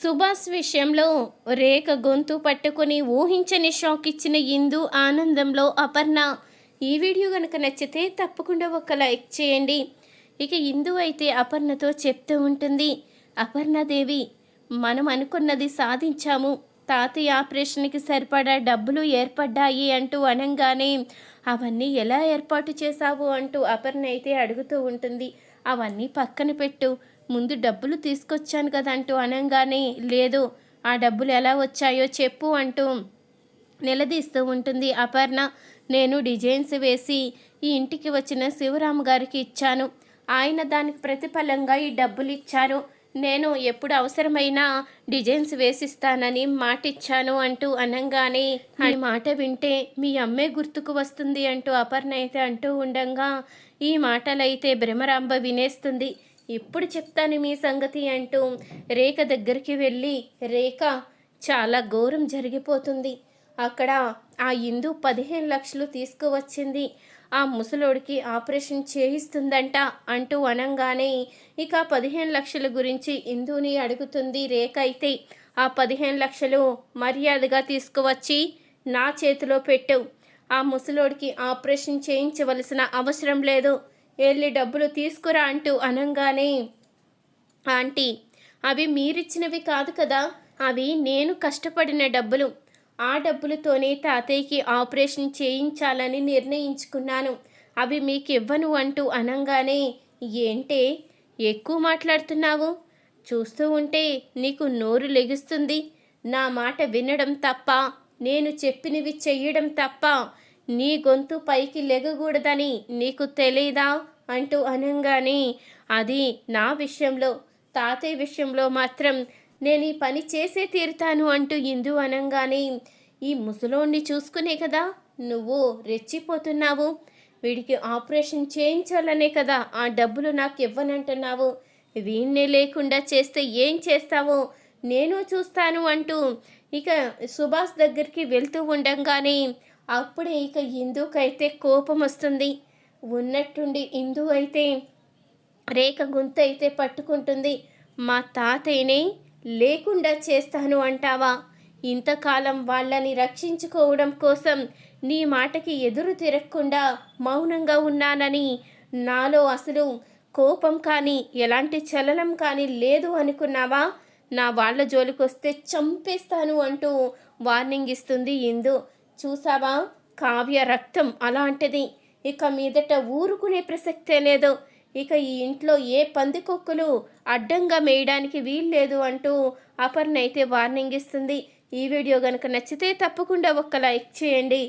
సుభాష్ విషయంలో రేఖ గొంతు పట్టుకుని ఊహించని షాక్ ఇచ్చిన ఇందు ఆనందంలో అపర్ణ. ఈ వీడియో కనుక నచ్చితే తప్పకుండా ఒక లైక్ చేయండి. ఇక ఇందు అయితే అపర్ణతో చెప్తూ ఉంటుంది, అపర్ణదేవి మనం అనుకున్నది సాధించాము, తాతయ్య ఆపరేషన్కి సరిపడా డబ్బులు ఏర్పడ్డాయి అంటూ అనంగానే అవన్నీ ఎలా ఏర్పాటు చేశావు అంటూ అపర్ణ అయితే అడుగుతూ ఉంటుంది. అవన్నీ పక్కన పెట్టు, ముందు డబ్బులు తీసుకొచ్చాను కదా అంటూ అనంగానే లేదు, ఆ డబ్బులు ఎలా వచ్చాయో చెప్పు అంటూ నిలదీస్తూ ఉంటుంది అపర్ణ. నేను డిజైన్స్ వేసి ఈ ఇంటికి వచ్చిన శివరాము గారికి ఇచ్చాను, ఆయన దానికి ప్రతిఫలంగా ఈ డబ్బులు ఇచ్చారు, నేను ఎప్పుడు అవసరమైనా డిజైన్స్ వేసిస్తానని మాటిచ్చాను అంటూ అనంగానే ఈ మాట వింటే మీ అమ్మే గుర్తుకు వస్తుంది అంటూ అపర్ణ అయితే అంటూ ఉండగా ఈ మాటలైతే భ్రమరాంబ వినేస్తుంది. ఇప్పుడు చెప్తాను మీ సంగతి అంటూ రేఖ దగ్గరికి వెళ్ళి, రేఖ చాలా ఘోరం జరిగిపోతుంది, అక్కడ ఆ ఇందు 15 లక్షలు తీసుకువచ్చింది, ఆ ముసలోడికి ఆపరేషన్ చేయిస్తుందంట అంటూ అనంగానే ఇక 15 లక్షల గురించి ఇందుని అడుగుతుంది రేఖ. అయితే ఆ 15 లక్షలు మర్యాదగా తీసుకువచ్చి నా చేతిలో పెట్టు, ఆ ముసలోడికి ఆపరేషన్ చేయించవలసిన అవసరం లేదు, వెళ్ళి డబ్బులు తీసుకురా అంటూ అనంగానే, ఆంటీ అవి మీరిచ్చినవి కాదు కదా, అవి నేను కష్టపడిన డబ్బులు, ఆ డబ్బులతోనే తాతయ్యకి ఆపరేషన్ చేయించాలని నిర్ణయించుకున్నాను, అవి మీకు ఇవ్వను అంటూ అనంగానే, ఏంటే ఎక్కువ మాట్లాడుతున్నావు, చూస్తూ ఉంటే నీకు నోరు లెగుస్తుంది, నా మాట వినడం తప్ప, నేను చెప్పినవి చెయ్యడం తప్ప నీ గొంతు పైకి లెగకూడదని నీకు తెలీదా అంటూ అనంగానే, అది నా విషయంలో, తాతయ్య విషయంలో మాత్రం నేను ఈ పని చేసే తీరుతాను అంటూ ఇందు అనంగానే, ఈ ముసలోణ్ణి చూసుకునే కదా నువ్వు రెచ్చిపోతున్నావు, వీడికి ఆపరేషన్ చేయించాలనే కదా ఆ డబ్బులు నాకు ఇవ్వనంటున్నావు, వీణ్ణే లేకుండా చేస్తే ఏం చేస్తావో నేను చూస్తాను అంటూ ఇక సుభాష్ దగ్గరికి వెళ్తూ ఉండంగానే అప్పుడే ఇక ఇందుకైతే కోపం వస్తుంది. ఉన్నట్టుండి ఇందు అయితే రేఖ గొంతు అయితే పట్టుకుంటుంది, మా తాతయ్యనే లేకుండా చేస్తాను అంటావా, ఇంతకాలం వాళ్ళని రక్షించుకోవడం కోసం నీ మాటకి ఎదురు తిరగకుండా మౌనంగా ఉన్నానని, నాలో అసలు కోపం కానీ ఎలాంటి చలనం కానీ లేదు అనుకున్నావా, నా వాళ్ళ జోలికొస్తే చంపేస్తాను అంటూ వార్నింగ్ ఇస్తుంది ఇందు. చూసావా, కావ్య రక్తం అలాంటిది, ఇక మీదట ఊరుకునే ప్రసక్తే లేదు, ఇక ఈ ఇంట్లో ఏ పందికొక్కులు అడ్డంగా మేయడానికి వీల్లేదు అంటూ అపర్ణ అయితే వార్నింగ్ ఇస్తుంది. ఈ వీడియో కనుక నచ్చితే తప్పకుండా ఒక లైక్ చేయండి.